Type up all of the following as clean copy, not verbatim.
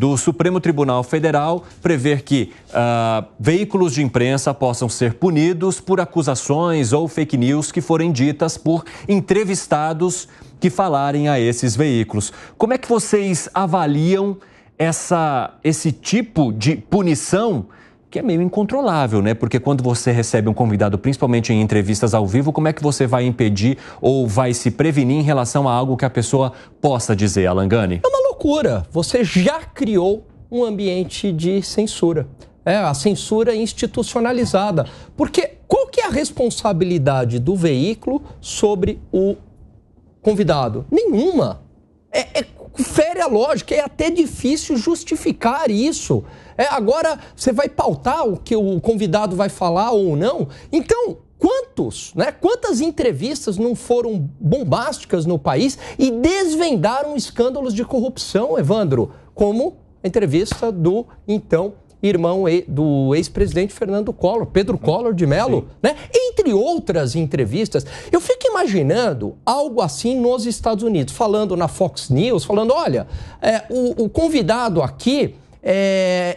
do Supremo Tribunal Federal prever que veículos de imprensa possam ser punidos por acusações ou fake news que forem ditas por entrevistados que falarem a esses veículos. Como é que vocês avaliam esse tipo de punição, que é meio incontrolável, né? Porque quando você recebe um convidado, principalmente em entrevistas ao vivo, como é que você vai impedir ou vai se prevenir em relação a algo que a pessoa possa dizer, Alan Gani? É uma loucura. Você já criou um ambiente de censura. A censura institucionalizada. Porque qual que é a responsabilidade do veículo sobre o convidado? Nenhuma. Fere a lógica, é até difícil justificar isso. Agora, você vai pautar o que o convidado vai falar ou não? Então, quantas entrevistas não foram bombásticas no país e desvendaram escândalos de corrupção, Evandro? Como a entrevista do, então, irmão do ex-presidente Fernando Collor, Pedro Collor de Mello, né? Entre outras entrevistas. Eu fico imaginando algo assim nos Estados Unidos, falando na Fox News, falando, olha, o convidado aqui,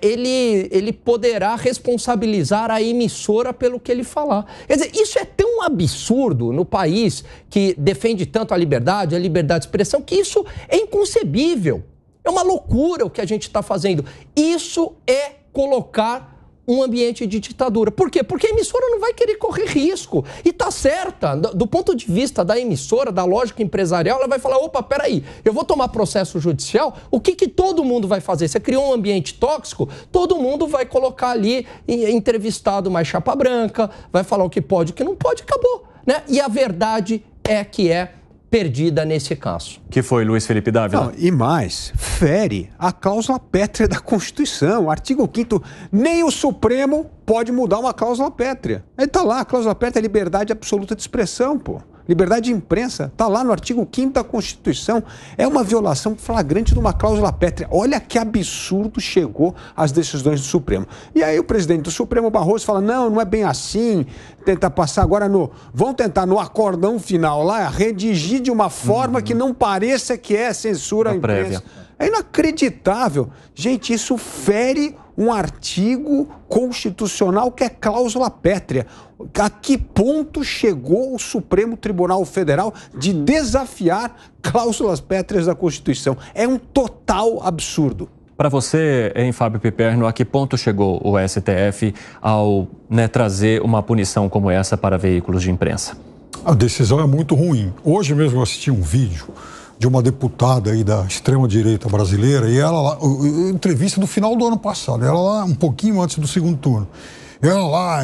ele poderá responsabilizar a emissora pelo que ele falar. Quer dizer, isso é tão absurdo no país que defende tanto a liberdade de expressão, que isso é inconcebível. É uma loucura o que a gente está fazendo. Isso é colocar um ambiente de ditadura. Por quê? Porque a emissora não vai querer correr risco. E tá certa, do ponto de vista da emissora, da lógica empresarial, ela vai falar, opa, peraí, eu vou tomar processo judicial, o que todo mundo vai fazer? Você criou um ambiente tóxico, todo mundo vai colocar ali entrevistado mais chapa branca, vai falar o que pode, o que não pode, acabou, né? E a verdade é que é perdida nesse caso. Que foi, Luiz Felipe Dávila? Não, e mais, fere a cláusula pétrea da Constituição, artigo 5º, nem o Supremo pode mudar uma cláusula pétrea. Aí tá lá, a cláusula pétrea é liberdade absoluta de expressão, pô. Liberdade de imprensa, tá lá no artigo 5º da Constituição. É uma violação flagrante de uma cláusula pétrea. Olha que absurdo chegou às decisões do Supremo. E aí o presidente do Supremo, Barroso, fala, não é bem assim, tenta passar agora vão tentar no acordão final lá, redigir de uma forma que não pareça que é censura à imprensa. É inacreditável. Gente, isso fere um artigo constitucional que é cláusula pétrea. A que ponto chegou o Supremo Tribunal Federal de desafiar cláusulas pétreas da Constituição? É um total absurdo. Para você, Fábio Piperno, a que ponto chegou o STF ao trazer uma punição como essa para veículos de imprensa? A decisão é muito ruim. Hoje mesmo eu assisti um vídeo de uma deputada aí da extrema-direita brasileira, e ela lá, entrevista do final do ano passado, ela lá um pouquinho antes do segundo turno. Ela lá,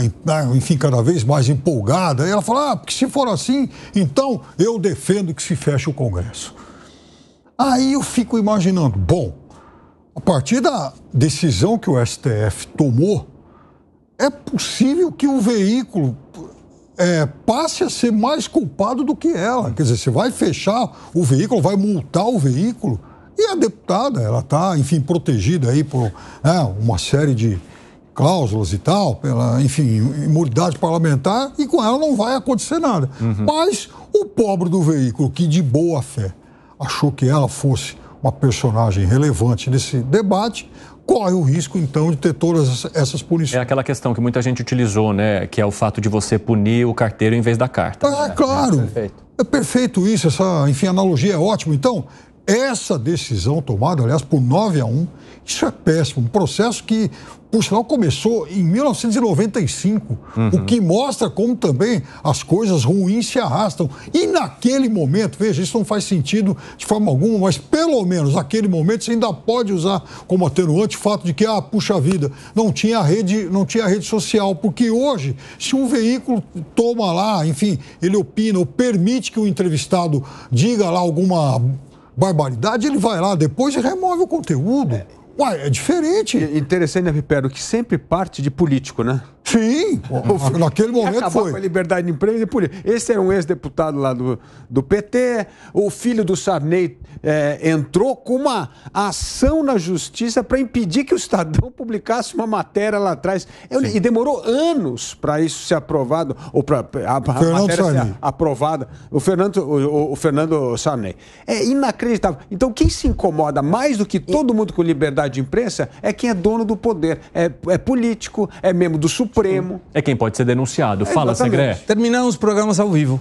enfim, cada vez mais empolgada, e ela fala, porque se for assim, então eu defendo que se feche o Congresso. Aí eu fico imaginando, bom, a partir da decisão que o STF tomou, é possível que o veículo passe a ser mais culpado do que ela. Quer dizer, você vai fechar o veículo, vai multar o veículo, e a deputada, ela está, enfim, protegida aí por uma série de cláusulas e tal, pela, enfim, imunidade parlamentar, e com ela não vai acontecer nada. Mas o pobre do veículo, que de boa fé achou que ela fosse uma personagem relevante nesse debate, corre o risco, então, de ter todas essas punições. É aquela questão que muita gente utilizou, né? Que é o fato de você punir o carteiro em vez da carta. Claro. É perfeito isso, essa, enfim, analogia é ótima. Então, essa decisão tomada, aliás, por 9-1, isso é péssimo. Um processo que, por sinal, começou em 1995, o que mostra como também as coisas ruins se arrastam. E naquele momento, veja, isso não faz sentido de forma alguma, mas pelo menos naquele momento você ainda pode usar como atenuante o fato de que, puxa vida, não tinha rede social, porque hoje, se um veículo toma lá, enfim, ele opina ou permite que o entrevistado diga lá alguma barbaridade, ele vai lá depois e remove o conteúdo. É diferente. Interessante, né, Pipero, que sempre parte de político, né? Sim, naquele momento acabar foi. com a liberdade de imprensa e política. Esse era um ex-deputado lá do PT, o filho do Sarney entrou com uma ação na justiça para impedir que o Estadão publicasse uma matéria lá atrás. E demorou anos para isso ser aprovado, ou para a matéria ser aprovada. O Fernando Sarney. É inacreditável. Então, quem se incomoda mais do que todo mundo com liberdade de imprensa é quem é dono do poder. É político, é membro do Supremo. É quem pode ser denunciado. Fala, Segré. Terminaram os programas ao vivo.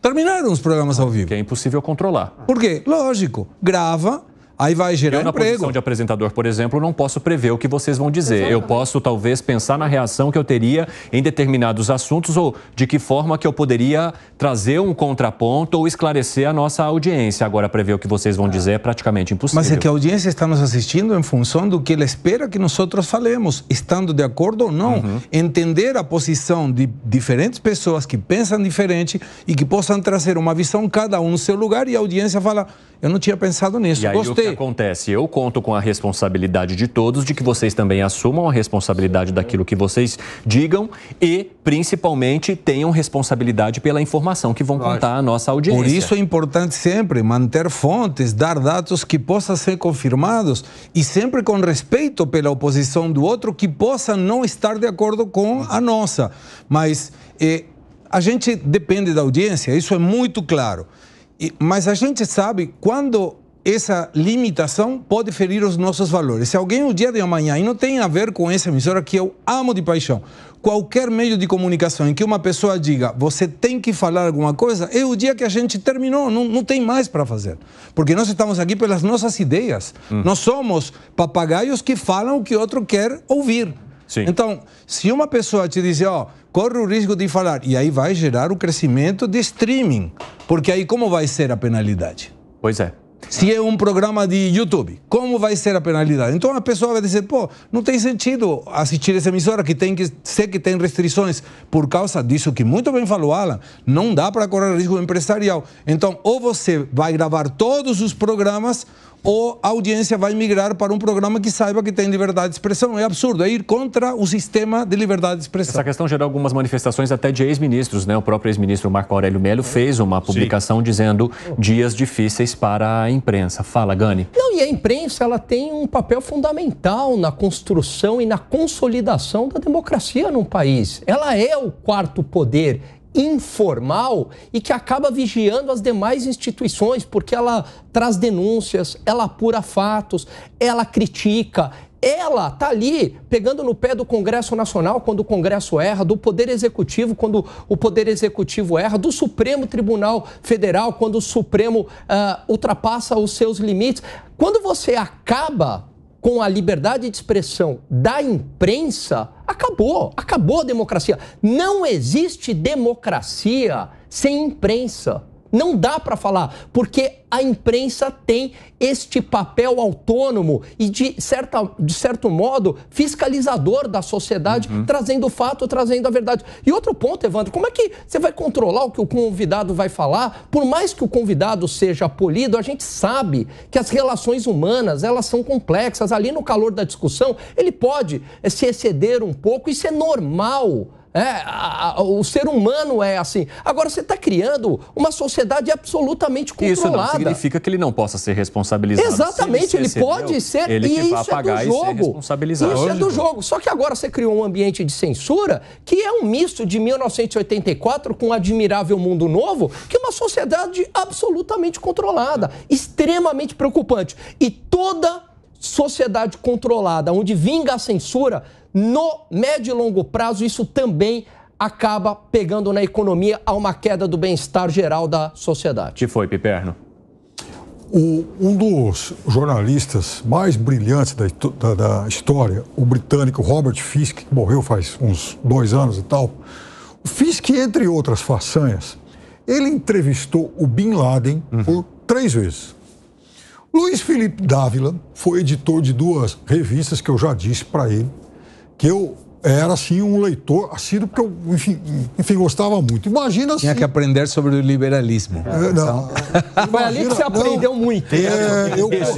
Terminaram os programas ao vivo. Que é impossível controlar. Por quê? Lógico. Grava, aí vai gerar na posição de apresentador, por exemplo, não posso prever o que vocês vão dizer. Exatamente. Eu posso, talvez, pensar na reação que eu teria em determinados assuntos ou de que forma que eu poderia trazer um contraponto ou esclarecer a nossa audiência. Agora, prever o que vocês vão dizer é praticamente impossível. Mas é que a audiência está nos assistindo em função do que ela espera que nós outros falemos, estando de acordo ou não. Entender a posição de diferentes pessoas que pensam diferente e que possam trazer uma visão, cada um no seu lugar, e a audiência fala, eu não tinha pensado nisso, e aí, gostei. O que acontece? Eu conto com a responsabilidade de todos, de que vocês também assumam a responsabilidade daquilo que vocês digam e, principalmente, tenham responsabilidade pela informação que vão contar à nossa audiência. Por isso é importante sempre manter fontes, dar dados que possam ser confirmados e sempre com respeito pela oposição do outro que possa não estar de acordo com a nossa. Mas a gente depende da audiência, isso é muito claro. Mas a gente sabe quando essa limitação pode ferir os nossos valores. Se alguém no dia de amanhã, e não tem a ver com essa emissora que eu amo de paixão, qualquer meio de comunicação em que uma pessoa diga você tem que falar alguma coisa, é o dia que a gente terminou, não tem mais para fazer. Porque nós estamos aqui pelas nossas ideias. Nós somos papagaios que falam o que outro quer ouvir. Sim. Então, se uma pessoa te diz, corre o risco de falar, e aí vai gerar o crescimento de streaming, porque aí como vai ser a penalidade? Pois é. Se é um programa de YouTube, como vai ser a penalidade? Então a pessoa vai dizer, não tem sentido assistir essa emissora que tem restrições por causa disso que muito bem falou Alan, não dá para correr risco empresarial. Então, ou você vai gravar todos os programas, ou a audiência vai migrar para um programa que saiba que tem liberdade de expressão. É absurdo, é ir contra o sistema de liberdade de expressão. Essa questão gerou algumas manifestações até de ex-ministros, né? O próprio ex-ministro Marco Aurélio Melo fez uma publicação dizendo dias difíceis para a imprensa. Fala, Gani. Não, e a imprensa ela tem um papel fundamental na construção e na consolidação da democracia num país. Ela é o quarto poder informal e que acaba vigiando as demais instituições, porque ela traz denúncias, ela apura fatos, ela critica, ela está ali pegando no pé do Congresso Nacional quando o Congresso erra, do Poder Executivo quando o Poder Executivo erra, do Supremo Tribunal Federal quando o Supremo ultrapassa os seus limites. Quando você acaba com a liberdade de expressão da imprensa, acabou a democracia. Não existe democracia sem imprensa. Não dá para falar, porque a imprensa tem este papel autônomo e, de certo modo, fiscalizador da sociedade, trazendo o fato, trazendo a verdade. E outro ponto, Evandro, como é que você vai controlar o que o convidado vai falar? Por mais que o convidado seja polido, a gente sabe que as relações humanas, elas são complexas. Ali no calor da discussão, ele pode se exceder um pouco, isso é normal. O ser humano é assim. Agora, você está criando uma sociedade absolutamente controlada. Isso não significa que ele não possa ser responsabilizado. Exatamente, ele pode ser, ele e que vai isso pagar é do e ser jogo. responsabilizado. Isso é do jogo. Só que agora você criou um ambiente de censura que é um misto de 1984 com o Admirável Mundo Novo, que é uma sociedade absolutamente controlada, extremamente preocupante. E toda sociedade controlada, onde vinga a censura, no médio e longo prazo, isso também acaba pegando na economia a uma queda do bem-estar geral da sociedade. Que foi, Piperno? Um dos jornalistas mais brilhantes da história, o britânico Robert Fisk, que morreu faz uns 2 anos e tal, o Fisk, entre outras façanhas, ele entrevistou o Bin Laden por 3 vezes. Luiz Felipe Dávila foi editor de 2 revistas que eu já disse para ele, que eu era, assim, um leitor assíduo, porque eu, enfim, gostava muito. Imagina assim... Tinha que aprender sobre o liberalismo. Foi ali que você aprendeu muito.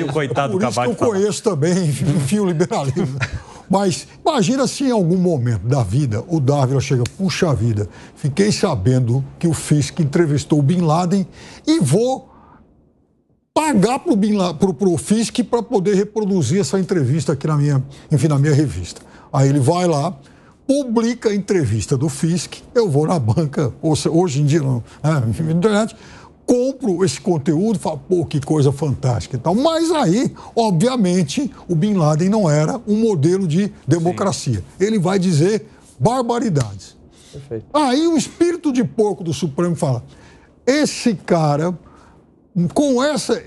O coitado por isso que eu conheço também, enfim, o liberalismo. Mas imagina se em algum momento da vida o Dávila chega, puxa vida, fiquei sabendo que o Fisk entrevistou o Bin Laden e vou pagar pro Fisk para poder reproduzir essa entrevista aqui na minha revista. Aí ele vai lá, publica a entrevista do Fisk, eu vou na banca, hoje em dia, na internet, compro esse conteúdo e falo, pô, que coisa fantástica e tal. Mas aí, obviamente, o Bin Laden não era um modelo de democracia. Sim. Ele vai dizer barbaridades. Perfeito. Aí o espírito de porco do Supremo fala, esse cara,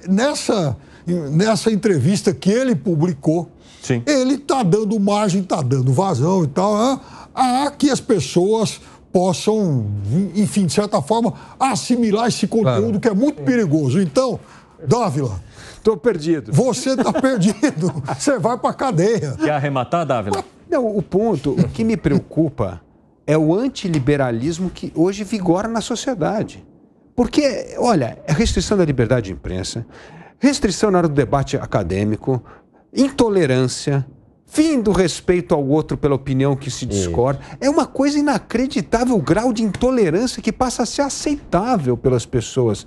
nessa entrevista que ele publicou, sim, ele está dando margem, está dando vazão e tal, a que as pessoas possam, enfim, de certa forma, assimilar esse conteúdo, claro, que é muito perigoso. Então, Dávila, estou perdido. Você está perdido. Você vai para a cadeia. Quer arrematar, Dávila? Não, o que me preocupa é o antiliberalismo que hoje vigora na sociedade. Porque, olha, é restrição da liberdade de imprensa, restrição na hora do debate acadêmico, intolerância, fim do respeito ao outro pela opinião que se discorda. É uma coisa inacreditável o grau de intolerância que passa a ser aceitável pelas pessoas.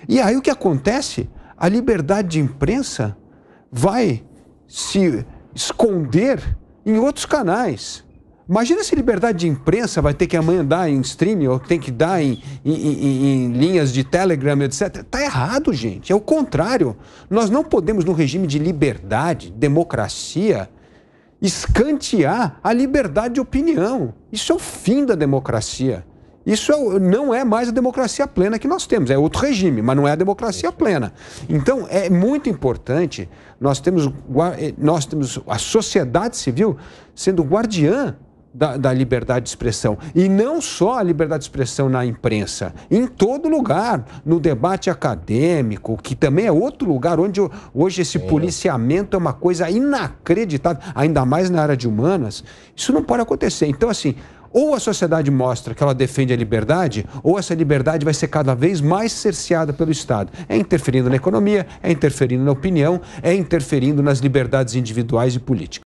E aí o que acontece? A liberdade de imprensa vai se esconder em outros canais. Imagina se liberdade de imprensa vai ter que amanhã dar em streaming ou tem que dar em linhas de Telegram, etc. Está errado, gente. É o contrário. Nós não podemos, num regime de liberdade, democracia, escantear a liberdade de opinião. Isso é o fim da democracia. Isso não é mais a democracia plena que nós temos. É outro regime, mas não é a democracia plena. Então, é muito importante, nós temos a sociedade civil sendo guardiã da liberdade de expressão. E não só a liberdade de expressão na imprensa, em todo lugar, no debate acadêmico, que também é outro lugar onde hoje esse policiamento é uma coisa inacreditável, ainda mais na área de humanas. Isso não pode acontecer. Então, assim, ou a sociedade mostra que ela defende a liberdade, ou essa liberdade vai ser cada vez mais cerceada pelo Estado. É interferindo na economia, é interferindo na opinião, é interferindo nas liberdades individuais e políticas.